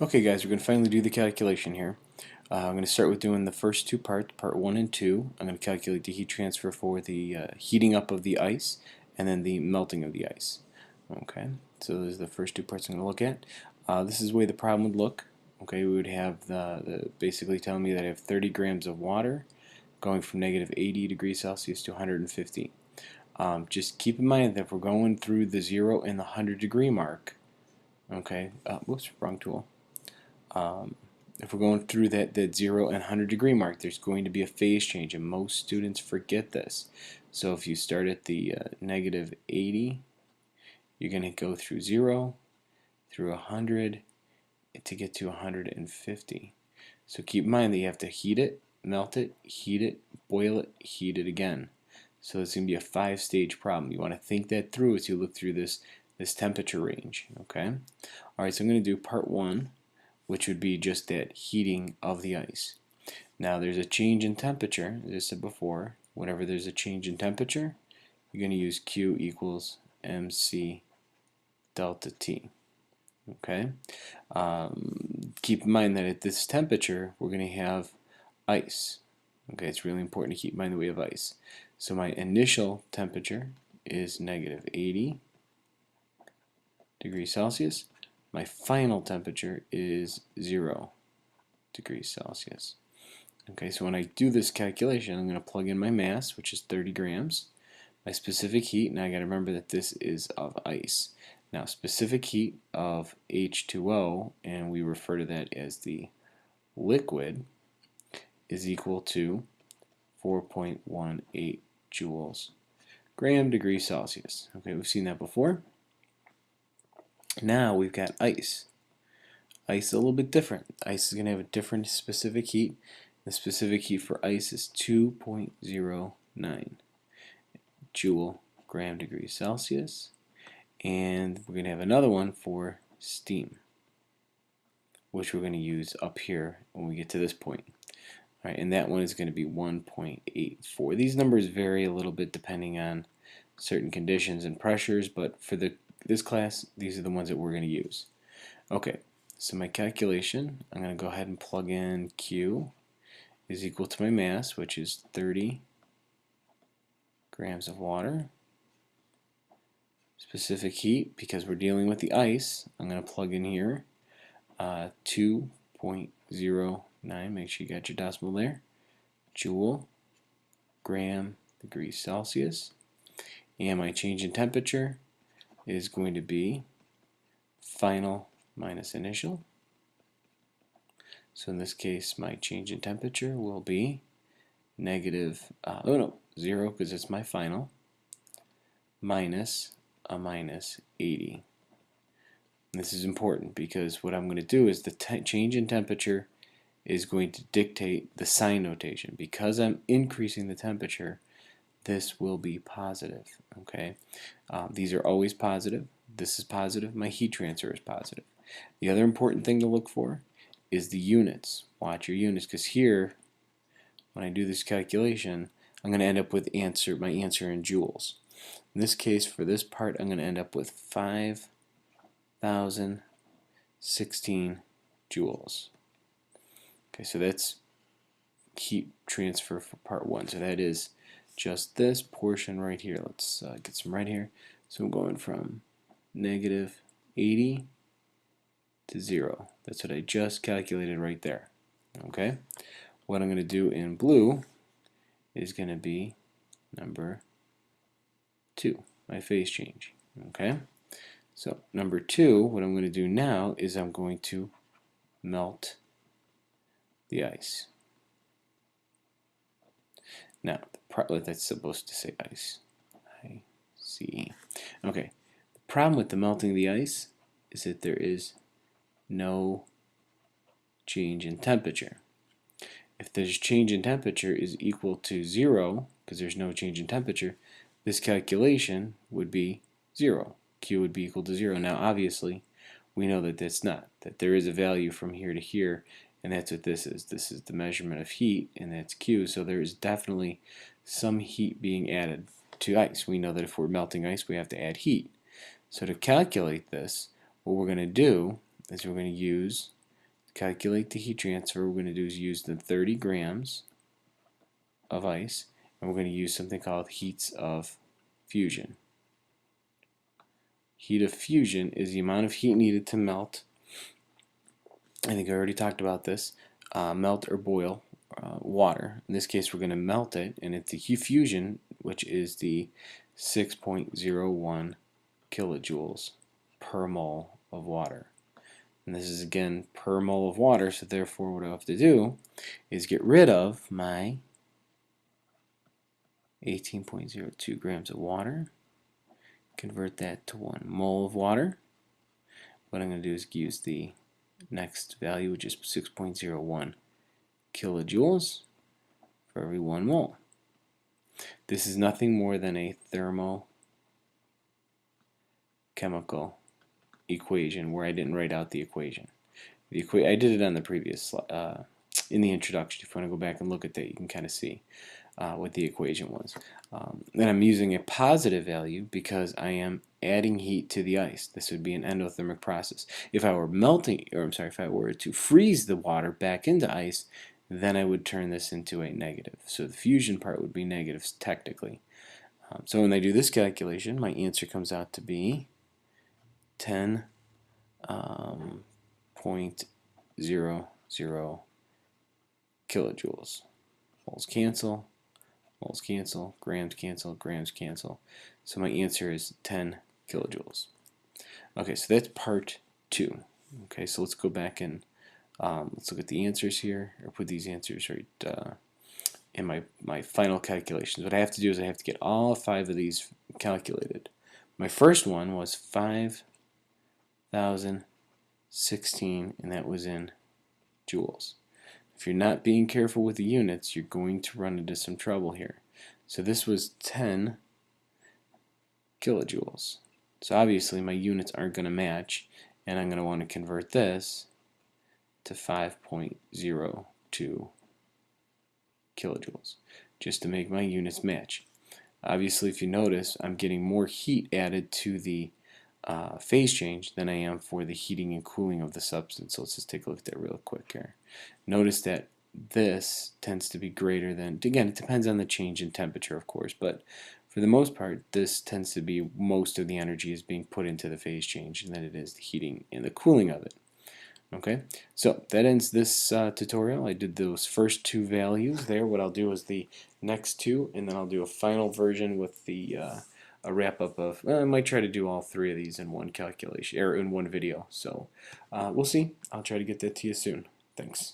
Okay guys, we're going to finally do the calculation here. I'm going to start with doing the first two parts, part 1 and 2. I'm going to calculate the heat transfer for the heating up of the ice and then the melting of the ice. Okay, so those are the first two parts I'm going to look at. This is the way the problem would look. Okay, we would have basically telling me that I have 30 grams of water going from negative 80 degrees Celsius to 150. Just keep in mind that if we're going through the 0 and the 100 degree mark, okay, whoops, wrong tool. If we're going through that 0 and 100 degree mark, there's going to be a phase change, and most students forget this. So if you start at the negative 80, you're going to go through 0, through 100, to get to 150. So keep in mind that you have to heat it, melt it, heat it, boil it, heat it again. So it's going to be a 5-stage problem. You want to think that through as you look through this temperature range. Okay. All right. So I'm going to do part 1, which would be just that heating of the ice. Now there's a change in temperature, as I said before. Whenever there's a change in temperature, you're going to use Q equals mc delta T. Okay. Keep in mind that at this temperature, we're going to have ice. Okay, it's really important to keep in mind that we have ice. So my initial temperature is negative 80 degrees Celsius. My final temperature is 0 degrees Celsius. Okay, so when I do this calculation, I'm going to plug in my mass, which is 30 grams, my specific heat, and I got to remember that this is of ice. Now, specific heat of H2O, and we refer to that as the liquid, is equal to 4.18 joules gram degree Celsius. Okay, we've seen that before. Now we've got ice. Ice is a little bit different. Ice is going to have a different specific heat. The specific heat for ice is 2.09 joule gram degree Celsius. And we're going to have another one for steam, which we're going to use up here when we get to this point. All right, and that one is going to be 1.84. These numbers vary a little bit depending on certain conditions and pressures, but for this class, these are the ones that we're going to use. Okay, so my calculation, I'm going to go ahead and plug in Q is equal to my mass, which is 30 grams of water. Specific heat, because we're dealing with the ice, I'm going to plug in here 2.09, make sure you got your decimal there, joule gram degrees Celsius. And my change in temperature is going to be final minus initial. So in this case, my change in temperature will be negative, 0, because it's my final, minus a minus 80. And this is important because what I'm going to do is the change in temperature is going to dictate the sign notation. Because I'm increasing the temperature, this will be positive. Okay, these are always positive. This is positive. My heat transfer is positive. The other important thing to look for is the units. Watch your units, because here, when I do this calculation, I'm going to end up with my answer in joules. In this case, for this part, I'm going to end up with 5,016 joules. Okay, so that's heat transfer for part 1. So that is just this portion right here. Let's get some right here. So I'm going from negative 80 to 0. That's what I just calculated right there. Okay, what I'm going to do in blue is going to be number 2, my phase change. Okay, so number 2, what I'm going to do now is I'm going to melt the ice. Now, that's supposed to say ice. I-C-E. Okay, the problem with the melting of the ice is that there is no change in temperature. If this change in temperature is equal to 0, because there's no change in temperature, this calculation would be 0. Q would be equal to 0. Now, obviously, we know that that's not, that there is a value from here to here, and that's what this is. This is the measurement of heat, and that's Q, so there is definitely some heat being added to ice. We know that if we're melting ice, we have to add heat. So to calculate this, what we're going to do is we're going to use calculate the heat transfer, we're going to do is use the 30 grams of ice, and we're going to use something called heats of fusion. Heat of fusion is the amount of heat needed to melt. I think I already talked about this. Melt or boil water. In this case, we're going to melt it, and it's the heat fusion, which is the 6.01 kilojoules per mole of water. And this is again per mole of water, so therefore what I have to do is get rid of my 18.02 grams of water, convert that to 1 mole of water. What I'm going to do is use the next value, which is 6.01 kilojoules for every 1 mole. This is nothing more than a thermochemical equation where I didn't write out the equation. I did it on the previous slide, in the introduction. If you want to go back and look at that, you can kind of see what the equation was. And I'm using a positive value because I am adding heat to the ice. This would be an endothermic process. If I were if I were to freeze the water back into ice, then I would turn this into a negative. So the fusion part would be negative technically. So when I do this calculation, my answer comes out to be 10.00 kilojoules. Moles cancel, grams cancel, grams cancel. So my answer is 10 kilojoules. Okay, so that's part 2. Okay, so let's go back and let's look at the answers here, or put these answers right in my final calculations. What I have to do is I have to get all 5 of these calculated. My first one was 5,016, and that was in joules. If you're not being careful with the units, you're going to run into some trouble here. So this was 10 kilojoules. So obviously my units aren't going to match, and I'm going to want to convert this to 5.02 kilojoules just to make my units match. Obviously, if you notice, I'm getting more heat added to the phase change than I am for the heating and cooling of the substance. So let's just take a look at that real quick here. Notice that this tends to be greater than, again, it depends on the change in temperature, of course, but for the most part, this tends to be most of the energy is being put into the phase change than it is the heating and the cooling of it. Okay, so that ends this tutorial. I did those first 2 values there. What I'll do is the next 2, and then I'll do a final version with the a wrap-up of, I might try to do all 3 of these in one calculation, or in one video. So we'll see. I'll try to get that to you soon. Thanks.